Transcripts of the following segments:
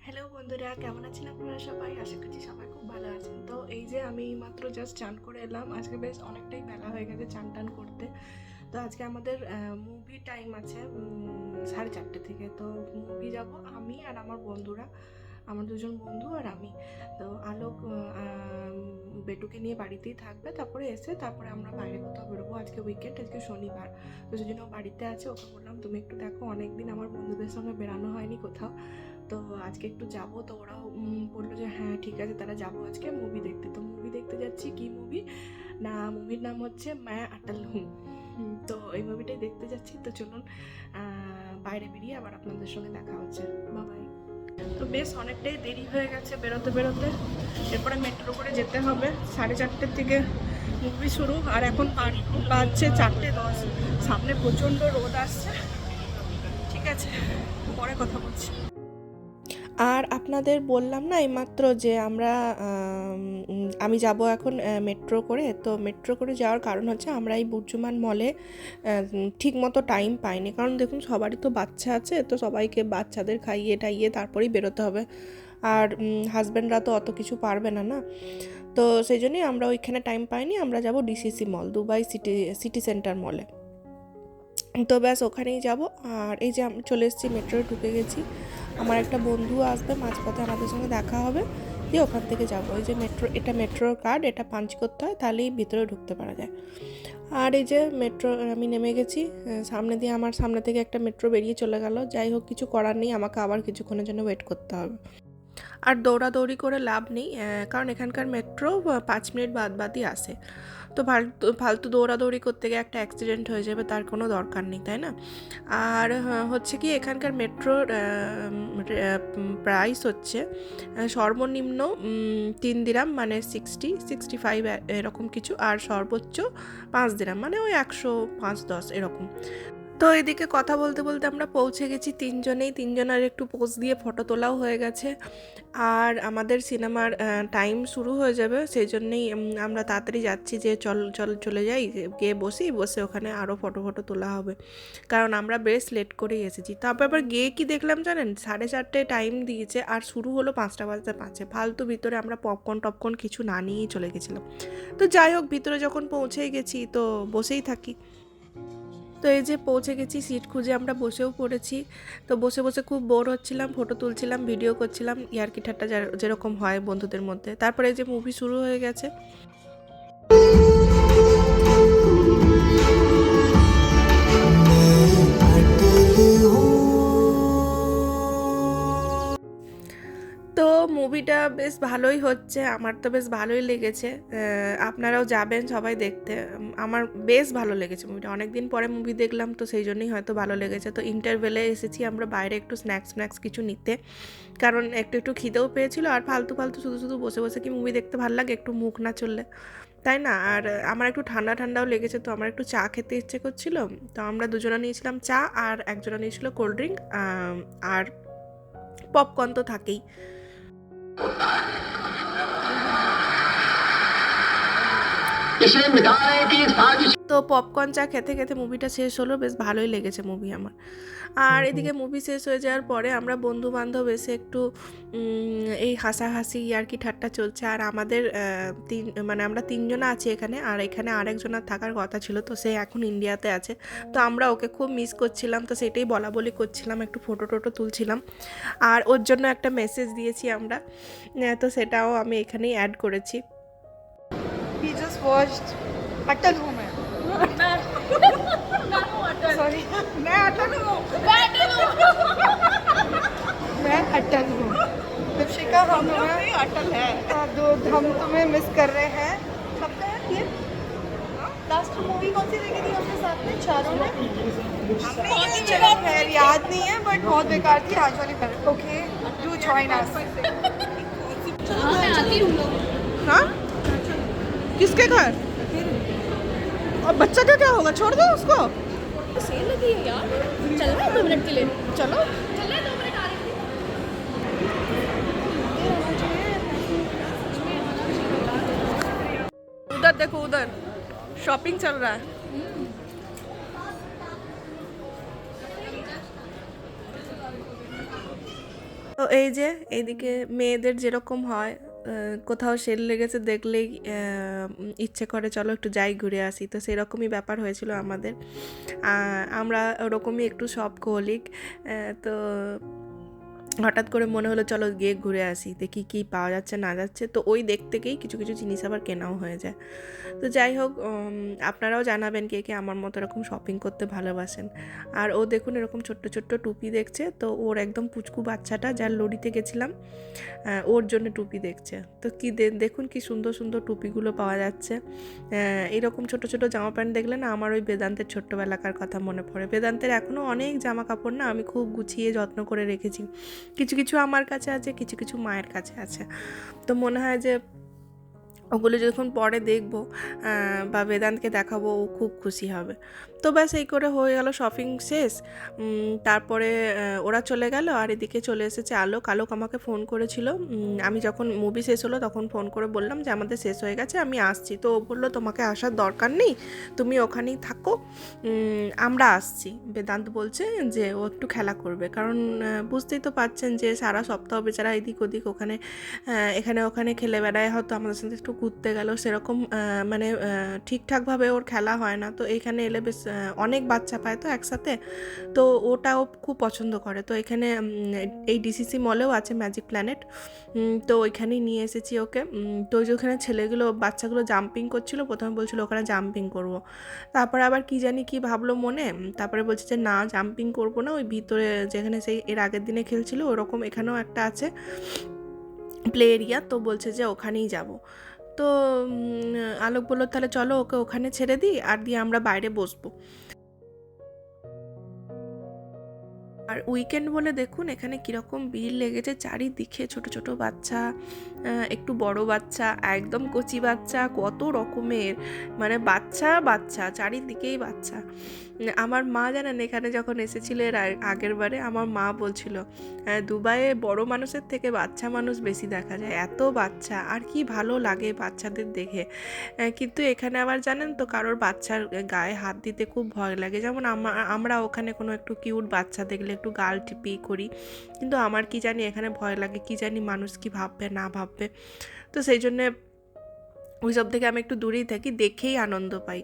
Hello বন্ধুরা, কেমন আছেন আপনারা সবাই? আশা করছি সবাই খুব ভালো আছেন। তো এই যে আমি মাত্র জাস্ট চান করে এলাম। আজকে বেশ অনেকটাই বেলা হয়ে গেছে চান টান করতে। তো আজকে আমাদের মুভি টাইম আছে 4:30 থেকে। তো মুভি যাব আমি আর আমার বন্ধুরা, আমার দুজন বন্ধু আর আমি। তো আলোক বেটুকে নিয়ে বাড়িতেই থাকবে, তারপরে আমরা বাইরে কোথাও বেরোবো। আজকে উইকেন্ড, আজকে শনিবার। তো সেই জন্য বাড়িতে আছে। ওকে বললাম তুমি একটু দেখো, অনেকদিন আমার বন্ধুদের সঙ্গে বেরানো হয়নি কোথাও, তো আজকে একটু যাব। তো ওরাও বললো যে হ্যাঁ ঠিক আছে, তারা যাবো আজকে মুভি দেখতে। তো মুভি দেখতে যাচ্ছি। কি মুভি না, মুভির নাম হচ্ছে मैं अटल हूँ। তো এই মুভিটাই দেখতে যাচ্ছি। তো চলুন বাইরে বেরিয়ে আবার আপনাদের সঙ্গে দেখা হচ্ছে। বাবাই। তো বেশ অনেকটাই দেরি হয়ে গেছে বেরোতে বেরোতে। এরপরে মেট্রো করে যেতে হবে। 4:30 থেকে মুভি শুরু, আর এখন বাজছে 4:10। সামনে প্রচণ্ড রোদ আসছে। ঠিক আছে, পরে কথা বলছি। আর আপনাদের বললাম না এইমাত্র যে আমি যাব এখন মেট্রো করে। তো মেট্রো করে যাওয়ার কারণ হচ্ছে আমরা এই বুর্জুমান মলে ঠিক মতো টাইম পাইনি। কারণ দেখুন সবারই তো বাচ্চা আছে, তো সবাইকে বাচ্চাদের খাইয়ে টাইয়ে তারপরেই বেরোতে হবে। আর হাজব্যান্ডরা তো অত কিছু পারবে না না। তো সেই জন্যই আমরা ওইখানে টাইম পাইনি। আমরা যাব ডিসিসি মল, দুবাই সিটি সেন্টার মলে। তো ব্যাস ওখানেই যাব। আর এই যে আমি চলে এসেছি, মেট্রোয় ঢুকে গেছি। আমার একটা বন্ধু আসবে, মাঝপথে আমাদের সঙ্গে দেখা হবে, দিয়ে ওখান থেকে যাব। এই যে এটা মেট্রোর কার্ড, এটা পাঞ্চ করতে হয়, তাহলেই ভিতরে ঢুকতে পারা যায়। আর এই যে মেট্রো আমি নেমে গেছি। আমার সামনে থেকে একটা মেট্রো বেরিয়ে চলে গেল। যাই হোক, কিছু করার নেই, আমাকে আবার কিছুক্ষণের জন্য ওয়েট করতে হবে। আর দৌড়াদৌড়ি করে লাভ নেই, কারণ এখানকার মেট্রো 5 মিনিট বাদই আসে। তো ফালতু ফালতু দৌড়াদৌড়ি করতে গিয়ে একটা অ্যাক্সিডেন্ট হয়ে যাবে, তার কোনো দরকার নেই, তাই না? আর হচ্ছে কি, এখানকার মেট্রোর প্রাইস হচ্ছে সর্বনিম্ন 3 দিরাম, মানে 65 এরকম কিছু, আর সর্বোচ্চ 5 দিরাম, মানে ওই 105-10 এরকম। তো এদিকে কথা বলতে বলতে আমরা পৌঁছে গেছি তিনজনের একটু পোজ দিয়ে ফটো তোলাও হয়ে গেছে। আর আমাদের সিনেমার টাইম শুরু হয়ে যাবে, সেই জন্যেই আমরা তাড়াতাড়ি যাচ্ছি যে চলে যাই, গিয়ে বসে ওখানে আরও ফটো তোলা হবে, কারণ আমরা বেশ লেট করেই এসেছি। তারপর আবার গিয়ে কি দেখলাম জানেন, 4:30 টাইম দিয়েছে আর শুরু হলো 5:05। ফালতু ভিতরে আমরা পপকর্ন কিছু না নিয়েই চলে গেছিলাম। তো যাই হোক, ভিতরে যখন পৌঁছেই গেছি তো বসেই থাকি। তো এই যে পৌঁছে গেছি, সিট খুঁজে আমরা বসেও পড়েছি। তো বসে বসে খুব বোর হচ্ছিলাম, ফটো তুলছিলাম, ভিডিও করছিলাম, ইয়ার্কি ঠাট্টা যেরকম হয় বন্ধুদের মধ্যে। তারপরে এই যে মুভি শুরু হয়ে গেছে। তো মুভিটা বেশ ভালোই হচ্ছে, আমার তো বেশ ভালোই লেগেছে। আপনারাও যাবেন সবাই দেখতে। আমার বেশ ভালো লেগেছে মুভিটা, অনেকদিন পরে মুভি দেখলাম, তো সেই জন্যই হয়তো ভালো লেগেছে। তো ইন্টারভেলে এসেছি আমরা বাইরে একটু স্ন্যাক্স কিছু নিতে, কারণ একটু খিদেও পেয়েছিল। আর ফালতু শুধু বসে বসে কি মুভি দেখতে ভালো লাগে, একটু মুখ না চললে, তাই না? আর আমার একটু ঠান্ডাও লেগেছে, তো আমার একটু চা খেতে ইচ্ছে করছিল। তো আমরা দুজনে নিয়েছিলাম চা, আর একজনা নিয়েছিল কোল্ড ড্রিঙ্ক, আর পপকর্ন তো থাকেই। তো পপকর্ন চা খেতে খেতে মুভিটা শেষ হলো, বেশ ভালোই লেগেছে মুভি আমার। আর এদিকে মুভি শেষ হয়ে যাওয়ার পরে আমরা বন্ধু বান্ধব এসে একটু এই হাসাহাসি ইয়ার্কি ঠাট্টা চলছে। আর আমাদের আমরা 3জনা আছি এখানে, আর এখানে আরেকজনের থাকার কথা ছিল, তো সে এখন ইন্ডিয়াতে আছে। তো আমরা ওকে খুব মিস করছিলাম, তো সেটাই বলি করছিলাম, একটু ফটো তুলছিলাম। আর ওর জন্য একটা মেসেজ দিয়েছি আমরা, তো সেটাও আমি এখানেই অ্যাড করেছি। We just watched अटल हूँ मैं सॉरी मैं अटल हूँ मैं अटल हूँ दीपिका हम तुम्हें अटल है हम तुम्हें मिस कर रहे हैं। कब का है ये लास्ट मूवी कौन सी देखी थी हमने साथ में चारों ने? चलो खैर याद नहीं है, बट बहुत बेकार थी आज वाली film. Okay do join us. मैं आती हूँ। हाँ, किसके घर? और बच्चा का क्या होगा, छोड़ दो उसको। सेल लगी है यार, चल रहा है 2 मिनट के लिए, चलो चल रहा है 2 मिनट आ रही थी। उधर देखो, उधर शॉपिंग चल रहा है। তো এই যে এইদিকে মেয়েদের যেরকম হয়, কোথাও সেল লেগেছে দেখলেই ইচ্ছে করে চলো একটু যাই ঘুরে আসি, তো সেরকমই ব্যাপার হয়েছিল আমাদের। আমরা ওরকমই একটু শপকোলিক, তো হঠাৎ করে মনে হলো চলো গিয়ে ঘুরে আসি, দেখি কী পাওয়া যাচ্ছে না যাচ্ছে, তো ওই দেখতে গিয়েই কিছু কিছু জিনিস আবার কেনাও হয়ে যায়। তো যাই হোক, আপনারাও জানাবেন কে কে আমার মতো এরকম শপিং করতে ভালোবাসেন। আর ও দেখুন এরকম ছোট্ট ছোট্ট টুপি দেখছে, তো ওর একদম পুচকু বাচ্চাটা যার লরিতে গেছিলাম ওর জন্য টুপি দেখছে। তো কি দেখুন কি সুন্দর সুন্দর টুপিগুলো পাওয়া যাচ্ছে। এরকম ছোট ছোট জামা প্যান্ট দেখলে না আমার ওই বেদান্তের ছোট্টবেলাকার কথা মনে পড়ে। বেদান্তের এখনও অনেক জামা কাপড় না আমি খুব গুছিয়ে যত্ন করে রেখেছি, কিছু কিছু আমার কাছে আছে, কিছু কিছু মায়ের কাছে আছে। তো মনে হয় যে ওগুলো যখন পরে দেখবো বা বেদান্তকে দেখাবো, ও খুব খুশি হবে। তো ব্যাস এই করে হয়ে গেল শপিং শেষ। তারপরে ওরা চলে গেল, আর এদিকে চলে এসেছে আলোক। আলোক আমাকে ফোন করেছিল, আমি যখন মুভি শেষ হলো তখন ফোন করে বললাম যে আমাদের শেষ হয়ে গেছে, আমি আসছি। তো ও বললো তোমাকে আসার দরকার নেই, তুমি ওখানেই থাকো, আমরা আসছি। বেদান্ত বলছে যে ও একটু খেলা করবে, কারণ বুঝতেই তো পারছেন যে সারা সপ্তাহ বেচারা এদিক ওদিক ওখানে এখানে ওখানে খেলে বেড়ায়, হয়তো আমাদের সাথে একটু ঘুরতে গেল, সেরকম মানে ঠিকঠাকভাবে ওর খেলা হয় না। তো এইখানে এলে বেশ অনেক বাচ্চা পায় তো একসাথে, তো ওটাও খুব পছন্দ করে। তো এখানে এই ডিসিসি মলেও আছে ম্যাজিক প্ল্যানেট, তো ওইখানেই নিয়ে এসেছি ওকে। তো ওই যে ওখানে ছেলেগুলো বাচ্চাগুলো জাম্পিং করছিল, প্রথমে বলছিল ওখানে জাম্পিং করব, তারপরে আবার কি জানি কি ভাবলো মনে, তারপরে বলছে যে না জাম্পিং করবো না, ওই ভিতরে যেখানে সেই এর আগের দিনে খেলছিল ওরকম এখানেও একটা আছে প্লে এরিয়া, তো বলছে যে ওখানেই যাব। তো আলোক বললো তাহলে চলো ওকে ওখানে ছেড়ে দিই, আর দিয়ে আমরা বাইরে বসবো। আর উইকেন্ড বলে দেখুন এখানে কীরকম ভিড় লেগেছে চারিদিকে, ছোট ছোট বাচ্চা, একটু বড় বাচ্চা, একদম কচি বাচ্চা, কত রকমের মানে বাচ্চা বাচ্চা চারিদিকেই বাচ্চা। আমার মা জানেন এখানে যখন এসেছিল এর আগের বারে, আমার মা বলছিল দুবাইয়ে বড় মানুষের থেকে বাচ্চা মানুষ বেশি দেখা যায়, এত বাচ্চা আর কি ভালো লাগে বাচ্চাদের দেখে। কিন্তু এখানে আবার জানেন তো কারোর বাচ্চার গায়ে হাত দিতে খুব ভয় লাগে, যেমন আমরা ওখানে কোনো একটু কিউট বাচ্চা দেখলে একটু গাল টিপি করি, কিন্তু আমার কি জানি এখানে ভয় লাগে, কি জানি মানুষ কি ভাববে না ভাববে। তো সেই জন্যে ওইসব থেকে আমি একটু দূরেই থাকি, দেখেই আনন্দ পাই,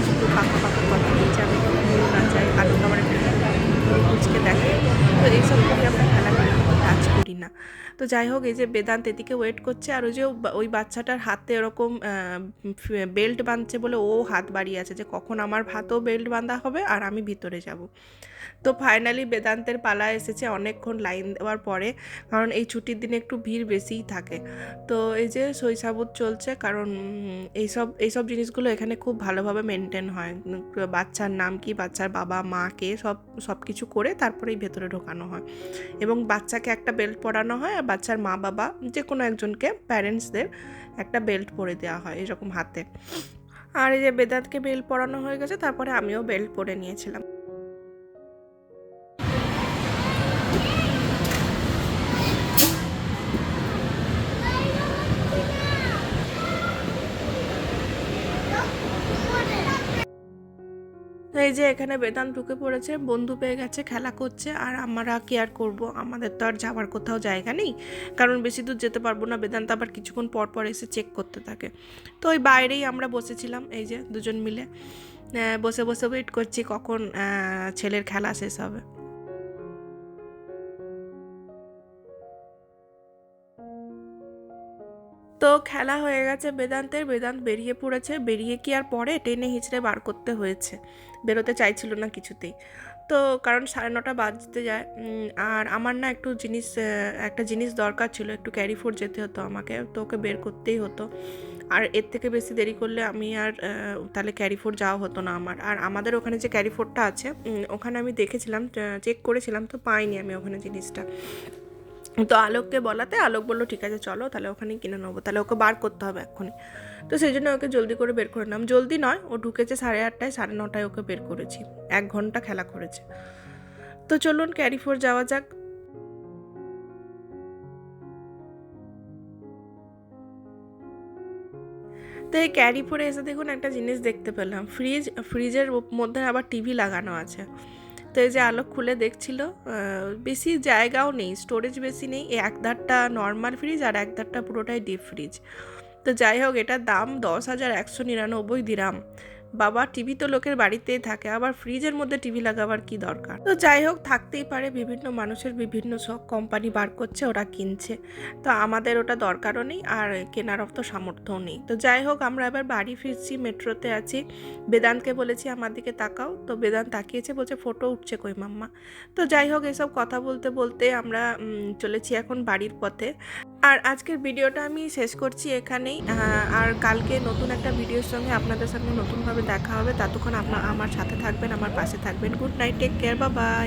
শুধু পাকা পাকা কথা বলছে, আমি না চাই আনন্দ আমার একটু কুচকে দেখে, তো এইসব থেকে আমরা খেলা টাচ করি না। তো যাই হোক, এই যে বেদান্ত এদিকে ওয়েট করছে, আর ওই যে ওই বাচ্চাটার হাতে এরকম বেল্ট বাঁধছে বলে ও হাত বাড়িয়ে আছে যে কখন আমার হাতেও বেল্ট বাঁধা হবে আর আমি ভিতরে যাব। তো ফাইনালি বেদান্তের পালা এসেছে অনেকক্ষণ লাইন দেওয়ার পরে, কারণ এই ছুটির দিনে একটু ভিড় বেশিই থাকে। তো এই যে শৈশাবুত চলছে, কারণ এইসব জিনিসগুলো এখানে খুব ভালোভাবে মেনটেন হয়, বাচ্চার নাম কি, বাচ্চার বাবা মা কে, সব কিছু করে তারপরেই ভেতরে ঢোকানো হয়, এবং বাচ্চাকে একটা বেল্ট পরানো হয়, আর বাচ্চার মা বাবা যে কোনো একজনকে প্যারেন্টসদের একটা বেল্ট পরে দেওয়া হয় এরকম হাতে। আর এই যে বেদান্তকে বেল্ট পরানো হয়ে গেছে, তারপরে আমিও বেল্ট পরে নিয়েছিলাম। তো এই যে এখানে বেদান্ত ঢুকে পড়েছে, বন্ধু পেয়ে গেছে, খেলা করছে, আর আমরা কি আর করবো, আমাদের তো আর যাওয়ার কোথাও জায়গা নেই, কারণ বেশি দূর যেতে পারবো না। বেদান্ত আবার কিছুক্ষণ পর পর এসে চেক করতে থাকে। তো ওই বাইরেই আমরা বসেছিলাম, এই যে দুজন মিলে বসে বসে ওয়েট করছি কখন ছেলের খেলা শেষ হবে। তো খেলা হয়ে গেছে বেদান্তের, বেদান্ত বেরিয়ে পড়েছে, বেরিয়ে কি আর পড়ে, টেনে হিঁচড়ে বার করতে হয়েছে, বেরোতে চাইছিল না কিছুতেই। তো কারণ 9:30 বাজতে যায়, আর আমার না একটা জিনিস দরকার ছিল, একটু ক্যারিফোর্ড যেতে হতো আমাকে, তো ওকে বের করতেই হতো, আর এর থেকে বেশি দেরি করলে আমি আর তাহলে ক্যারিফোর্ড যাওয়া হতো না আমার। আর আমাদের ওখানে যে ক্যারিফোর্ডটা আছে ওখানে আমি দেখেছিলাম, চেক করেছিলাম, তো পাইনি আমি ওখানে জিনিসটা। তো আলোককে বলাতে আলোক বললো ঠিক আছে চলো তাহলে ওখানেই কিনে নেবো, তাহলে ওকে বার করতে হবে এক্ষুনি। তো সেই জন্য ওকে জলদি করে বের করে নিলাম, জলদি নয়, ও ঢুকেছে 8:30, 9:30 ওকে বের করেছি, 1 ঘন্টা খেলা করেছে। তো চলুন ক্যারিফোর যাওয়া যাক। তো এই ক্যারিফোরে এসে দেখুন একটা জিনিস দেখতে পেলাম, ফ্রিজের মধ্যে আবার টিভি লাগানো আছে। তো এই যে আলোক খুলে দেখছিল, বেশি জায়গাও নেই, স্টোরেজ বেশি নেই, এক ধারটা নর্মাল ফ্রিজ আর এক ধারটা পুরোটাই ডিপ ফ্রিজ। তো যাই হোক, এটার দাম 10,199 দিরাম। বাবা, টিভি তো লোকের বাড়িতেই থাকে, আবার ফ্রিজের মধ্যে টিভি লাগাবার কি দরকার। তো যাই হোক, থাকতেই পারে, বিভিন্ন মানুষের বিভিন্ন শখ, কোম্পানি বার করছে, ওরা কিনছে। তো আমাদের ওটা দরকারও নেই আর কেনার তো সামর্থ্যও নেই। তো যাই হোক, আমরা এবার বাড়ি ফিরছি, মেট্রোতে আছি। বেদান্তকে বলেছি আমার দিকে তাকাও, তো বেদান্ত তাকিয়েছে, বলছে ফটো উঠছে কই মাম্মা। তো যাই হোক, এসব কথা বলতে বলতে আমরা চলেছি এখন বাড়ির পথে। আর আজকের ভিডিওটা আমি শেষ করছি এখানেই। আর কালকে নতুন একটা ভিডিওর সঙ্গে আপনাদের সঙ্গে নতুনভাবে দেখা হবে। ততক্ষণ আমার সাথে থাকবেন, আমার পাশে থাকবেন। Good night, take care, bye by.